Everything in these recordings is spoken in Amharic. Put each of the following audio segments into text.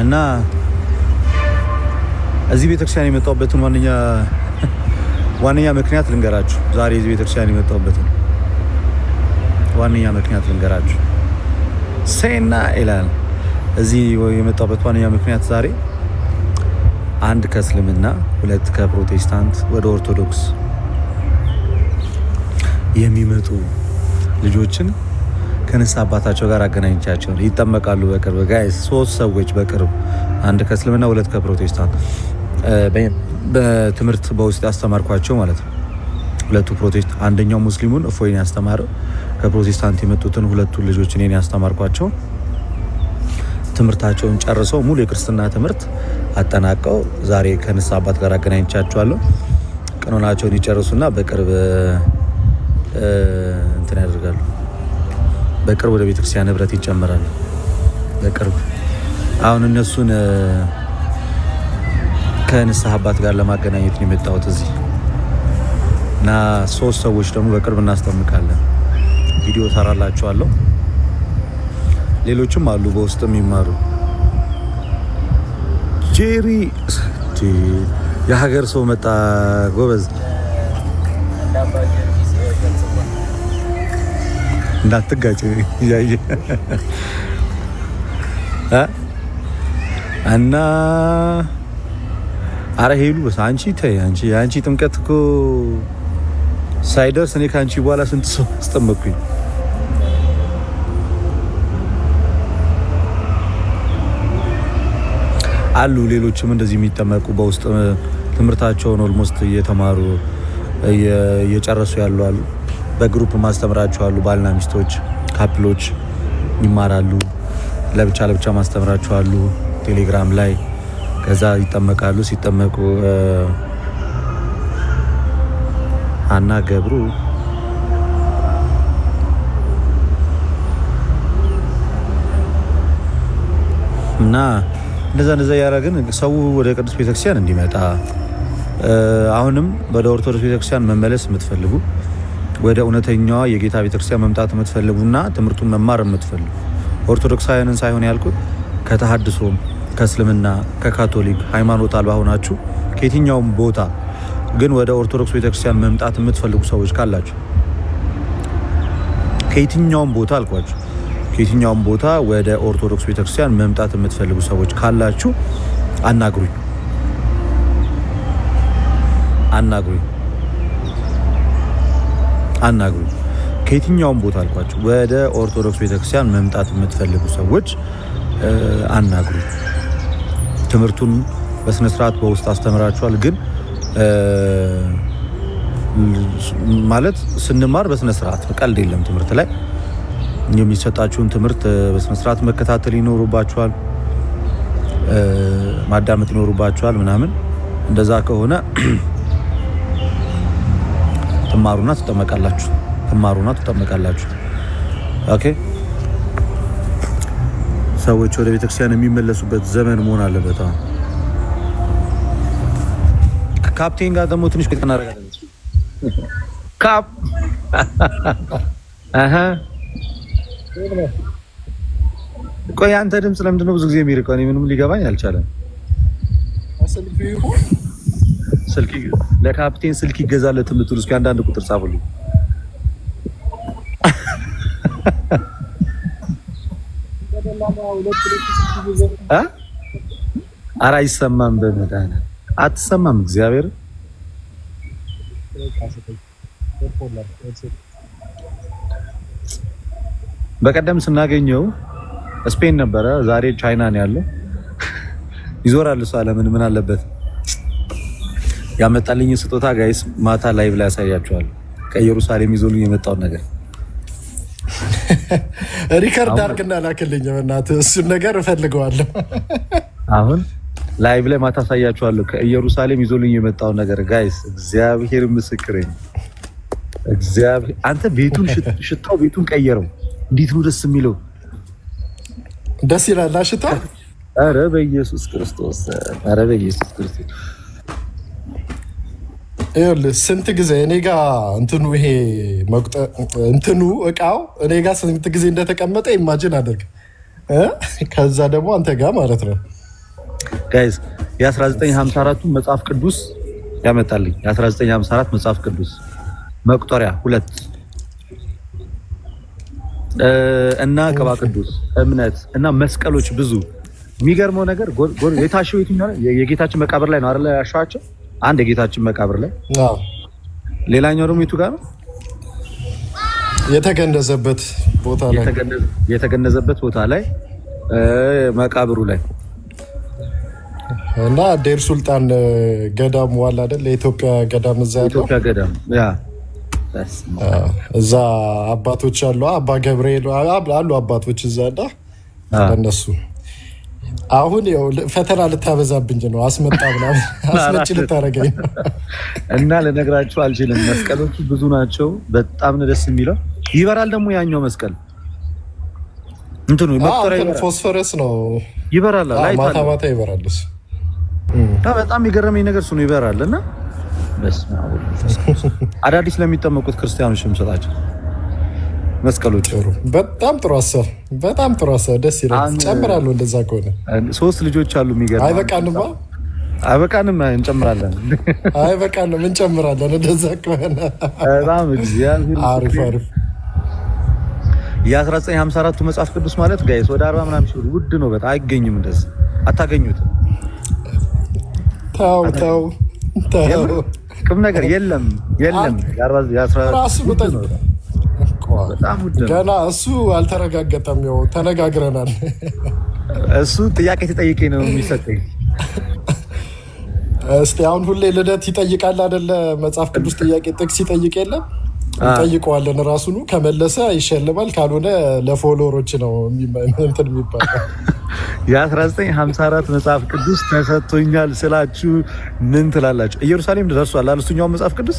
እና እዚህ ቤተክርስቲያን የመጣሁበትን ዋነኛ ምክንያት ልንገራችሁ። ዛሬ እዚህ ቤተክርስቲያን የመጣሁበትን ዋነኛ ምክንያት ልንገራችሁ። ሴና ይላል። እዚህ የመጣሁበት ዋነኛ ምክንያት ዛሬ አንድ ከእስልምና 2 ከፕሮቴስታንት ወደ ኦርቶዶክስ የሚመጡ ልጆችን ከንስሐ አባታቸው ጋር አገናኝቻቸው ይጠመቃሉ። በቅርብ ጋይስ 3 ሰዎች በቅርብ አንድ ከእስልምና 2 ከፕሮቴስታንት በትምህርት በውስጥ ያስተማርኳቸው ማለት ነው። 2ቱ ፕሮቴስታንት፣ አንደኛው ሙስሊሙን እፎይን ያስተማረው፣ ከፕሮቴስታንት የመጡትን 2ቱን ልጆች እኔን ያስተማርኳቸው ትምህርታቸውን ጨርሰው ሙሉ የክርስትና ትምህርት አጠናቀው ዛሬ ከንስሐ አባት ጋር አገናኝቻቸዋለሁ። ቀኖናቸውን ይጨርሱና በቅርብ እንትን ያደርጋሉ። በቅርብ ወደ ቤተክርስቲያን ህብረት ይጨመራሉ። በቅርብ አሁን እነሱን ከንስሐ አባት ጋር ለማገናኘት ነው የመጣሁት እዚህ እና 3 ሰዎች ደግሞ በቅርብ እናስጠምቃለን። ቪዲዮ ሰራላችኋለሁ። ሌሎችም አሉ በውስጥም ይማሩ። ጄሪ የሀገር ሰው መጣ ጎበዝ። እንዳትጋጭ እያየ እና አረ ሄሉ በስ አንቺ ተይ አንቺ ጥምቀት እኮ ሳይደርስ እኔ ከአንቺ በኋላ ስንት ሰው አስጠመቅኩኝ። አሉ ሌሎችም እንደዚህ የሚጠመቁ በውስጥ ትምህርታቸውን ኦልሞስት እየተማሩ እየጨረሱ ያሉ አሉ። በግሩፕ ማስተምራቸው አሉ። ባልና ሚስቶች ካፕሎች ይማራሉ። ለብቻ ማስተምራቸው አሉ ቴሌግራም ላይ። ከዛ ይጠመቃሉ። ሲጠመቁ አና ገብሩ እና እንደዛ ያደረግን ሰው ወደ ቅዱስ ቤተክርስቲያን እንዲመጣ አሁንም ወደ ኦርቶዶክስ ቤተክርስቲያን መመለስ የምትፈልጉ ወደ እውነተኛዋ የጌታ ቤተክርስቲያን መምጣት የምትፈልጉና ትምህርቱን መማር የምትፈልጉ ኦርቶዶክሳውያንን ሳይሆን ያልኩት ከተሐድሶም ከእስልምና ከካቶሊክ ሃይማኖት አልባ ሆናችሁ ከየትኛውም ቦታ ግን ወደ ኦርቶዶክስ ቤተክርስቲያን መምጣት የምትፈልጉ ሰዎች ካላችሁ ከየትኛውም ቦታ አልኳችሁ ከየትኛውም ቦታ ወደ ኦርቶዶክስ ቤተክርስቲያን መምጣት የምትፈልጉ ሰዎች ካላችሁ አናግሩኝ። ከየትኛውም ቦታ አልኳችሁ ወደ ኦርቶዶክስ ቤተክርስቲያን መምጣት የምትፈልጉ ሰዎች አናግሩኝ። ትምህርቱን በስነ ስርዓት በውስጥ አስተምራችኋል። ግን ማለት ስንማር በስነ ስርዓት ቀልድ የለም። ትምህርት ላይ የሚሰጣችሁን ትምህርት በስነ ስርዓት መከታተል ይኖርባችኋል፣ ማዳመጥ ይኖርባችኋል ምናምን። እንደዛ ከሆነ ትማሩና ትጠመቃላችሁ። ኦኬ። ሰዎች ወደ ቤተክርስቲያን የሚመለሱበት ዘመን መሆን አለበት። ካፕቴን ጋር ደግሞ ትንሽ ቆይታ እናደርጋለን። ካፕ ቆይ አንተ ድምፅ ለምንድን ነው ብዙ ጊዜ የሚርቀው? እኔ ምንም ሊገባኝ አልቻለም። ስልክ ለካፕቴን ስልክ ይገዛለት የምትሉ እስኪ አንዳንድ ቁጥር ጻፉልኝ። ኧረ አይሰማም፣ በመድኃኒዓለም አትሰማም። እግዚአብሔር በቀደም ስናገኘው ስፔን ነበረ፣ ዛሬ ቻይና ነው ያለው። ይዞራል እሱ ዓለምን ምን አለበት። ያመጣልኝ ስጦታ ጋይስ ማታ ላይቭ ላይ ያሳያችኋል። ከኢየሩሳሌም ይዞልኝ የመጣውን ነገር ሪከርድ አድርግና ላክልኝ በእናትህ። እሱን ነገር እፈልገዋለሁ። አሁን ላይቭ ላይ ማታ ያሳያችኋለሁ። ከኢየሩሳሌም ይዞልኝ የመጣውን ነገር ጋይስ፣ እግዚአብሔር ምስክሬ ነው። እግዚአብሔር አንተ ቤቱን ሽታው ቤቱን ቀየረው። እንዴት ነው ደስ የሚለው! ደስ ይላል ሽታው። ኧረ በኢየሱስ ክርስቶስ፣ ኧረ በኢየሱስ ክርስቶስ። ይኸውልህ ስንት ጊዜ እኔ ጋር ይሄ እቃው እኔ ጋር ስንት ጊዜ እንደተቀመጠ ኢማጂን አድርግ። ከዛ ደግሞ አንተ ጋር ማለት ነው ጋይስ የ1954 መጽሐፍ ቅዱስ ያመጣልኝ። የ1954 መጽሐፍ ቅዱስ መቁጠሪያ 2 እና ቅባ ቅዱስ እምነት እና መስቀሎች ብዙ። የሚገርመው ነገር የታሸው የትኛው ነው? የጌታችን መቃብር ላይ ነው አይደል? ያሻቸው አንድ የጌታችን መቃብር ላይ፣ ሌላኛው ደግሞ የቱ ጋር ነው? የተገነዘበት ቦታ ላይ መቃብሩ ላይ እና ዴር ሱልጣን ገዳም ዋላ አይደል? የኢትዮጵያ ገዳም እዛ ያለው ኢትዮጵያ ገዳም እዛ አባቶች አሉ። አባ ገብርኤል አሉ አባቶች እዛ እና እነሱ አሁን ያው ፈተና ልታበዛብኝ ነው። አስመጣ ምናምን አስመጭ ልታረገኝ ነው እና ልነግራችሁ አልችልም። መስቀሎቹ ብዙ ናቸው። በጣም ነው ደስ የሚለው። ይበራል ደግሞ ያኛው መስቀል እንትኑ ፎስፈረስ ነው ይበራል። ማታ ማታ ይበራል። በጣም የገረመኝ ነገር እሱ ነው። ይበራል እና አዳዲስ ለሚጠመቁት ክርስቲያኖች የምሰጣቸው መስቀሎች በጣም ጥሩ ሀሳብ፣ በጣም ጥሩ ሀሳብ። ደስ ይላል። ጨምራለሁ። እንደዛ ከሆነ 3 ልጆች አሉ። የሚገርም አይበቃንም፣ እንጨምራለን። አይበቃንም፣ እንጨምራለን። እንደዛ ከሆነ በጣም እግዚአብሔር አሪፍ አሪፍ። የ1954ቱ መጽሐፍ ቅዱስ ማለት ጋይስ ወደ 40 ምናምን ሺህ ውድ ነው። በጣም አይገኝም። እንደዚህ አታገኙትም። ተው ቁም ነገር የለም። ራሱ በጣም ውድ ነው። ገና እሱ አልተረጋገጠም። ያው ተነጋግረናል። እሱ ጥያቄ ተጠይቄ ነው የሚሰጠኝ። እስቲ አሁን ሁሌ ልደት ይጠይቃል አይደለ? መጽሐፍ ቅዱስ ጥያቄ ጥቅስ ይጠይቅ የለም? እንጠይቀዋለን። ራሱኑ ከመለሰ ይሸልማል፣ ካልሆነ ለፎሎወሮች ነው እንትን የሚባለው። የ1954 መጽሐፍ ቅዱስ ተሰጥቶኛል ስላችሁ ምን ትላላችሁ? ኢየሩሳሌም ደርሷል አለ እሱኛው መጽሐፍ ቅዱስ።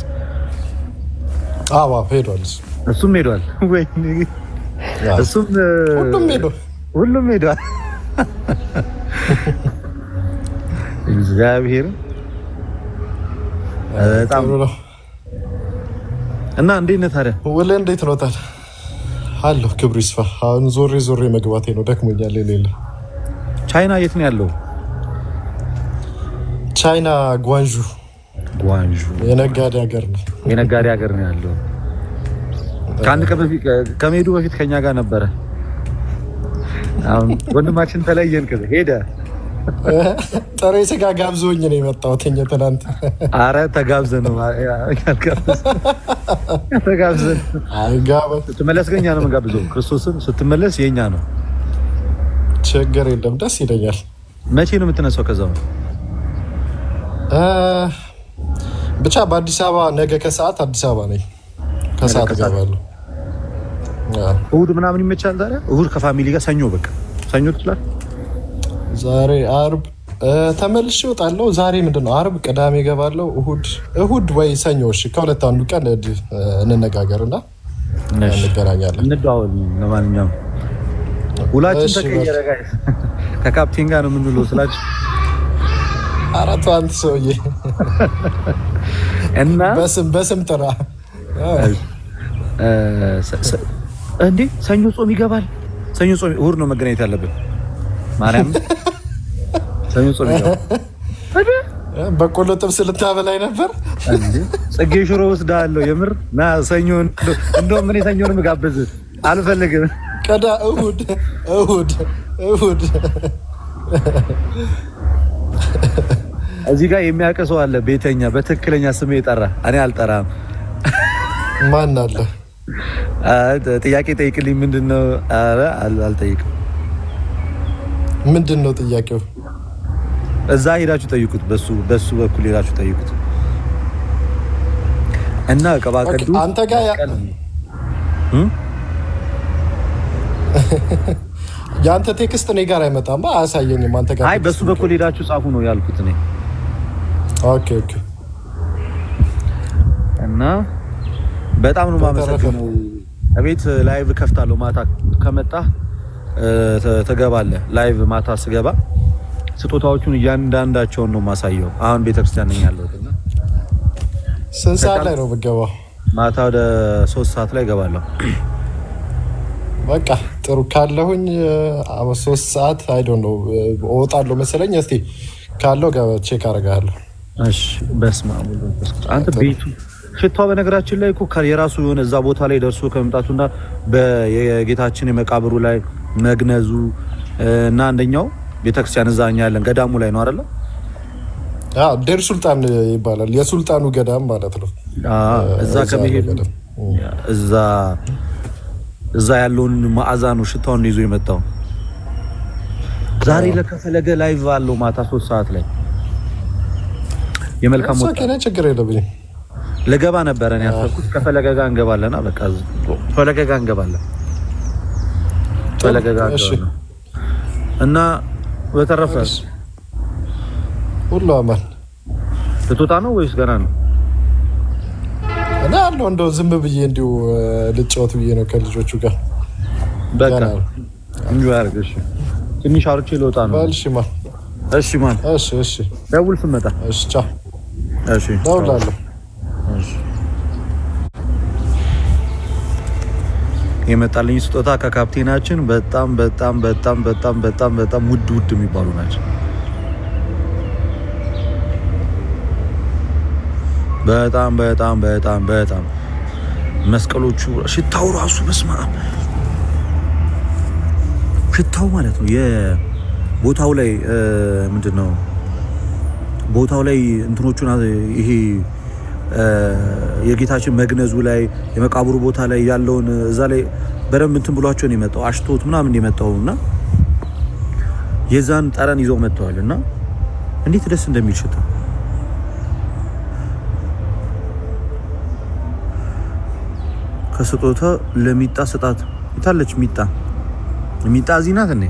አዎ ሄዷል። እሱም ሄዷል ወይ? እሱም ሁሉም ሄዷል። እግዚአብሔር በጣም ነው። እና እንዴት ነህ ታዲያ? ወለ እንዴት ነው ታዲያ? አለሁ ክብሩ ይስፋ። አሁን ዞሬ መግባቴ ነው፣ ደክሞኛል። ሌላ ቻይና የት ነው ያለው? ቻይና ጓንዡ የነጋዴ ሀገር ነው ያለው። ከአንድ ቀን በፊት ከመሄዱ በፊት ከኛ ጋር ነበረ። አሁን ወንድማችን ተለየን፣ ሄደ። ጥሬ ስጋ ጋብዞኝ ነው የመጣሁት ትናንት። አረ ተጋብዘን ስትመለስ ግን እኛ ነው የምንጋብዘው። ክርስቶስን ስትመለስ የኛ ነው። ችግር የለም፣ ደስ ይለኛል። መቼ ነው የምትነሳው? ከዛው ብቻ በአዲስ አበባ ነገ ከሰዓት አዲስ አበባ ነኝ። ከሰዓት እገባለሁ። እሑድ ምናምን ይመቻል ታዲያ? እሑድ ከፋሚሊ ጋር ሰኞ ትችላል። ዛሬ አርብ ተመልሼ እወጣለሁ። ዛሬ ምንድነው? አርብ ቅዳሜ እገባለሁ። እሑድ ወይ ሰኞ። እሺ ከሁለት አንዱ ቀን እንነጋገርና እንገናኛለን፣ እንደዋወል። ለማንኛውም ሁላችን ተቀየረ ጋይስ። ከካፕቴን ጋር ነው የምንውለው ስላችሁ አራቱ አንተ ሰውዬ እና በስም ጥራ እንዴ። ሰኞ ጾም ይገባል። ሰኞ ጾም እሑድ ነው መገናኘት ያለብን። ማርያም ሰኞ ጾም ይገባል። በቆሎ ጥብስ ልታበላይ ነበር እንዴ? ጽጌ ሽሮ ወስዳለሁ። የምር ና ሰኞ። እንደውም እኔ ሰኞ ነው የምጋብዝህ። አልፈልግም። ቀዳ እሑድ እዚህ ጋር የሚያውቅ ሰው አለ። ቤተኛ በትክክለኛ ስሜ የጠራ እኔ አልጠራም። ማን አለ? ጥያቄ ጠይቅልኝ። ምንድነው? ኧረ አልጠይቅም። ምንድነው ጥያቄው? እዛ ሄዳችሁ ጠይቁት። በሱ በኩል ሄዳችሁ ጠይቁት እና ቀባቀዱ አንተ ጋር የአንተ ቴክስት እኔ ጋር አይመጣም፣ አያሳየኝም። አንተ ጋር አይ በሱ በኩል ሄዳችሁ ጻፉ ነው ያልኩት እኔ። ኦኬ እና በጣም ነው የማመሰግነው። እቤት ላይቭ ከፍታለሁ። ማታ ከመጣ ትገባለህ። ላይቭ ማታ ስገባ ስጦታዎቹን እያንዳንዳቸውን ነው ማሳየው። አሁን ቤተክርስቲያን ነኝ ያለሁት እና ስንት ሰዓት ላይ ነው የምትገባው? ማታ ወደ 3 ሰዓት ላይ እገባለሁ። በቃ ጥሩ ካለሁኝ 3 ሰዓት አይዶ ነው እወጣለሁ መሰለኝ። እስቲ ካለው ቼክ አደርጋለሁ። እሺ በስመ አብ አንተ ቤቱ ሽታው በነገራችን ላይ እኮ የራሱ የሆነ እዛ ቦታ ላይ ደርሶ ከመምጣቱና በየጌታችን የመቃብሩ ላይ መግነዙ እና አንደኛው ቤተክርስቲያን እዛኛ ያለን ገዳሙ ላይ ነው አይደል? ዴር ሱልጣን ይባላል። የሱልጣኑ ገዳም ማለት ነው። እዛ ከመሄድ እዛ ያለውን መዓዛ ነው ሽታውን ይዞ የመጣው። ዛሬ ለከፈለገ ላይቭ አለው ማታ 3 ሰዓት ላይ የመልካም ወጣ ከነ ችግር የለብኝም። ለገባ ነበር እኔ ያፈኩት ከፈለገ ጋር እንገባለና በቃ ፈለገ ጋር እንገባለን። ፈለገ ጋር እና በተረፈ ሁሉ አማን ልትወጣ ነው ወይስ ገና ነው? እኔ አለው እንደው ዝም ብዬ እንዲሁ ልጫወት ብዬ ነው ከልጆቹ ጋር በቃ እንጂ ያርግሽ ትንሽ አውርቼ ልወጣ ነው። እሺ ማን እሺ ማን እሺ ደውል ስመጣ። እሺ ቻው። እሺ ደውላለሁ። እሺ የመጣልኝ ስጦታ ከካፕቴናችን በጣም በጣም በጣም በጣም በጣም በጣም ውድ የሚባሉ ናቸው። በጣም በጣም በጣም በጣም መስቀሎቹ ሽታው ራሱ በስመ አብ ሽታው ማለት ነው። የቦታው ላይ ምንድነው ቦታው ላይ እንትኖቹን ይሄ የጌታችን መግነዙ ላይ የመቃብሩ ቦታ ላይ ያለውን እዛ ላይ በደንብ እንትን ብሏቸው ነው የመጣው አሽቶት ምናምን የመጣውና የዛን ጠረን ይዘው መጥተዋልና እንዴት ደስ እንደሚል ሽታ ከስጦታ ለሚጣ ስጣት ይታለች። ሚጣ እዚህ ናት እንዴ?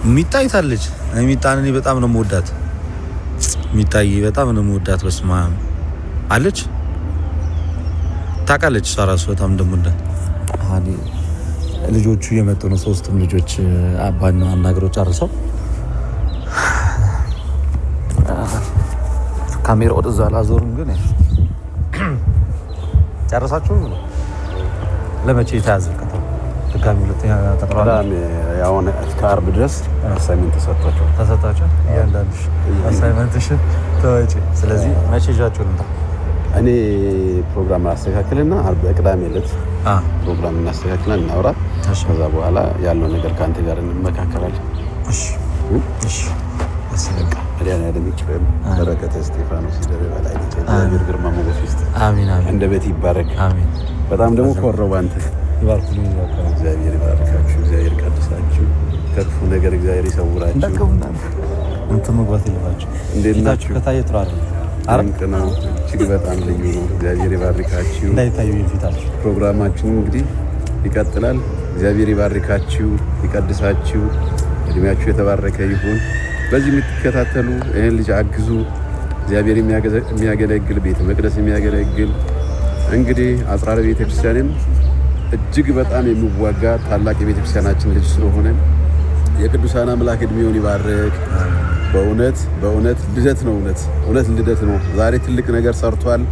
ሚጣ ይታለች። ሚጣን እኔ በጣም ነው የምወዳት። ሚጣዬ በጣም ነው የምወዳት። በስመ አብ አለች ታውቃለች። እሷ እራሱ በጣም እንደምወዳት ልጆቹ እየመጡ ነው። 3ቱም ልጆች አባና አናግረው ጨርሰው ካሜራ ወደዛ ላዞርም ግን ጨርሳችሁ ለመቼ ተያዘ? ድጋሚ ሁለተኛ ተቀራራቢ ያውን እስከ ዓርብ ድረስ አሳይመንት ተሰጥቷቸው እያንዳንዱ አሳይመንትሽን ተወጪ። ስለዚህ መቼ ይዣችሁ ልምጣ? እኔ ፕሮግራም አስተካክልና ዓርብ ቅዳሜ ዕለት ፕሮግራም እናስተካክልና እናውራ። ከዛ በኋላ ያለው ነገር ካንተ ጋር እንመካከራለን። እሺ እሺ አስለቃ አዲያና ደምጭበል በረከተ እስጢፋኖስ ይደረባ ላይ እግዚአብሔር ግርማ ሞገስ ይስጥ። አሜን አሜን። እንደበት ይባረክ። አሜን። በጣም ደግሞ ኮረው ባንተ ይባርኩልኝ። እግዚአብሔር ይባርካችሁ፣ እግዚአብሔር ይቀድሳችሁ፣ ከክፉ ነገር እግዚአብሔር ይሰውራችሁ። እንደከውና እንት መግባት ይልባችሁ። እንዴት ናችሁ? ከታየ ጥሩ አይደል? አረንቅ ነው። እጅግ በጣም ልዩ ነው። እግዚአብሔር ይባርካችሁ። እንዳይታዩ ይፊታችሁ። ፕሮግራማችን እንግዲህ ይቀጥላል። እግዚአብሔር ይባርካችሁ፣ ይቀድሳችሁ፣ እድሜያችሁ የተባረከ ይሁን። በዚህ የምትከታተሉ ይህን ልጅ አግዙ። እግዚአብሔር የሚያገለግል ቤተ መቅደስ የሚያገለግል እንግዲህ አጽራረ ቤተክርስቲያንን እጅግ በጣም የሚዋጋ ታላቅ የቤተክርስቲያናችን ልጅ ስለሆነ የቅዱሳን አምላክ እድሜውን ይባርክ። በእውነት ልደት ነው። እውነት ልደት ነው። ዛሬ ትልቅ ነገር ሰርቷል።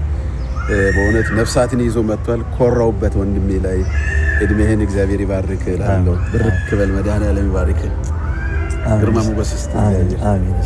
በእውነት ነፍሳትን ይዞ መጥቷል። ኮራውበት ወንድሜ ላይ እድሜህን እግዚአብሔር ይባርክ እላለሁ። ብርክ በል መድኃኔዓለም ይባርክ። ግርማ ሞገስ ይስጥ። አሜን።